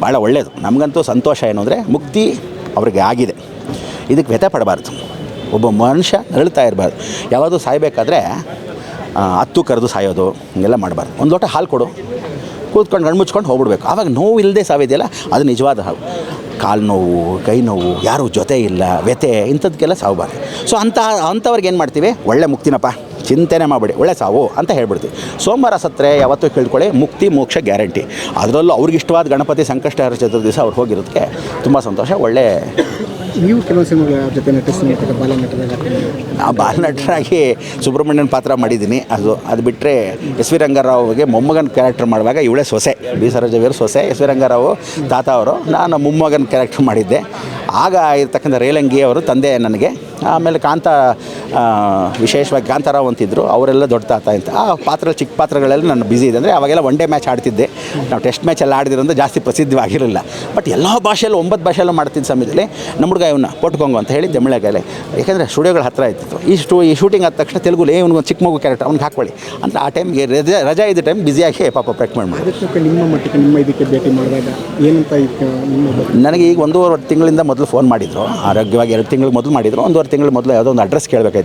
ಭಾಳ ಒಳ್ಳೆಯದು. ನಮಗಂತೂ ಸಂತೋಷ ಏನು ಅಂದರೆ ಮುಕ್ತಿ ಅವ್ರಿಗೆ ಆಗಿದೆ, ಇದಕ್ಕೆ ವ್ಯಥೆ ಪಡಬಾರ್ದು. ಒಬ್ಬ ಮನುಷ್ಯ ನರಳ್ತಾ ಇರಬಾರ್ದು. ಯಾವುದು ಸಾಯಬೇಕಾದ್ರೆ ಹತ್ತು ಕರೆದು ಸಾಯೋದು ಹಿಂಗೆಲ್ಲ ಮಾಡಬಾರ್ದು. ಒಂದು ಲೋಟ ಹಾಲು ಕೊಡು, ಕೂತ್ಕೊಂಡು ಕಣ್ಣು ಮುಚ್ಕೊಂಡು ಹೋಗ್ಬಿಡ್ಬೇಕು. ಆವಾಗ ನೋವು ಇಲ್ಲದೆ ಸಾವಿದೆಯಲ್ಲ ಅದು ನಿಜವಾದ ಹಾವು. ಕಾಲು ನೋವು, ಕೈ ನೋವು, ಯಾರೂ ಜೊತೆ ಇಲ್ಲ, ವ್ಯಥೆ ಇಂಥದ್ದಕ್ಕೆಲ್ಲ ಸಾವಬಾರ್ದು. ಸೊ ಅಂಥವ್ರಿಗೆ ಏನು ಮಾಡ್ತೀವಿ, ಒಳ್ಳೆ ಮುಕ್ತಿನಪ್ಪ, ಚಿಂತೆನೇ ಮಾಡಬೇಡಿ, ಒಳ್ಳೆ ಸಾವು ಅಂತ ಹೇಳ್ಬಿಡ್ತೀವಿ. ಸೋಮವಾರ ಸತ್ತರೆ ಯಾವತ್ತೂ ಕೇಳ್ಕೊಳ್ಳಿ, ಮುಕ್ತಿ ಮೋಕ್ಷ ಗ್ಯಾರಂಟಿ. ಅದರಲ್ಲೂ ಅವ್ರಿಗೆ ಇಷ್ಟವಾದ ಗಣಪತಿ ಸಂಕಷ್ಟಹರ ಚತುರ್ಥಿ ದಿವಸ ಅವ್ರು ಹೋಗಿರೋದಕ್ಕೆ ತುಂಬ ಸಂತೋಷ. ಒಳ್ಳೆ ನೀವು ಕೆಲವು ಸಿನಿಮಾಗಳ ಜೊತೆ ನಟಿಸಿದ ಬಾಲನಟರಾಗಿ ನಾವು ಬಾಲನಟರಾಗಿ ಸುಬ್ರಹ್ಮಣ್ಯನ ಪಾತ್ರ ಮಾಡಿದ್ದೀನಿ. ಅದು ಬಿಟ್ಟರೆ ಎಸ್ ವಿ ರಂಗಾರಾವ್ಗೆ ಮೊಮ್ಮಗನ ಕ್ಯಾರೆಕ್ಟರ್ ಮಾಡುವಾಗ ಇವಳೇ ಸೊಸೆ, ಬಿ ಸರೋಜಾದೇವಿ ಸೊಸೆ, ಎಸ್ ವಿ ರಂಗಾರಾವ್ ತಾತ ಅವರು, ನಾನು ಮೊಮ್ಮಗನ ಕ್ಯಾರೆಕ್ಟರ್ ಮಾಡಿದ್ದೆ. ಆಗ ಇರ್ತಕ್ಕಂಥ ರೇಲಂಗಿ ಅವರು ತಂದೆ ನನಗೆ. ಆಮೇಲೆ ವಿಶೇಷವಾಗಿ ಕಾಂತಾರಾವ್ ಅಂತಿದ್ದರು, ಅವರೆಲ್ಲ ದೊಡ್ಡ ತಾತ ಅಂತ. ಆ ಪಾತ್ರ ಚಿಕ್ಕ ಪಾತ್ರಗಳೆಲ್ಲ ನಾನು ಬ್ಯುಸಿ ಇದೆ. ಅಂದರೆ ಅವಾಗೆಲ್ಲ ಒನ್ ಡೇ ಮ್ಯಾಚ್ ಆಡ್ತಿದ್ದೆ. ನಾವು ಟೆಸ್ಟ್ ಮ್ಯಾಚ್ ಎಲ್ಲ ಆಡಿದಿರೋದು ಜಾಸ್ತಿ ಪ್ರಸಿದ್ಧವಾಗಿರಲಿಲ್ಲ. ಬಟ್ ಎಲ್ಲ ಭಾಷೆಯಲ್ಲೂ 9 ಭಾಷೆಯಲ್ಲೂ ಮಾಡ್ತಿದ್ದ ಸಮಯದಲ್ಲಿ ನಮ್ಮ ಹುಡುಗ ಇವನ್ನ ಪೊಟ್ಕೊಂಗು ಅಂತ ಹೇಳಿ ತಮಿಳಾಗಲೇ, ಯಾಕೆಂದರೆ ಸ್ಟುಡಿಯೋಗಳು ಹತ್ತಿರ ಇರ್ತಿತ್ತು. ಈ ಶೂಟಿಂಗ್ ಆದ ತಕ್ಷಣ ತೆಲುಗುಲಿ ಇವನಿಗೆ ಚಿಕ್ಕ ಮಗು ಕ್ಯಾರೆಕ್ಟರ್ ಅವ್ನಿಗೆ ಹಾಕ್ಕೊಳ್ಳಿ ಅಂತ ಆ ಟೈಮ್ಗೆ ರಜಾ ಇದ್ದ ಟೈಮ್ ಬ್ಯುಸಿಯಾಗಿ ಪಾಪ ಪ್ರೆಕ್ಮೆಂಟ್ ಮಾಡಿ. ಅದಕ್ಕೆ ನಿಮ್ಮ ಮಟ್ಟಕ್ಕೆ ನಿಮ್ಮ ಇದಕ್ಕೆ ಭೇಟಿ ಮಾಡಿದಾಗ ಏನಂತ ಇತ್ತು ನಿಮ್ಮ? ನನಗೆ ಈಗ 1.5 ತಿಂಗಳಿಂದ ಮೊದಲು ಫೋನ್ ಮಾಡಿದರು. ಆರೋಗ್ಯವಾಗಿ 2 ತಿಂಗಳು ಮೊದಲು ಮಾಡಿದರು. 1.5 ತಿಂಗಳು ಮೊದಲು ಯಾವುದೋ ಒಂದು ಅಡ್ರೆಸ್ ಕೇಳಬೇಕಾಯ್ತು.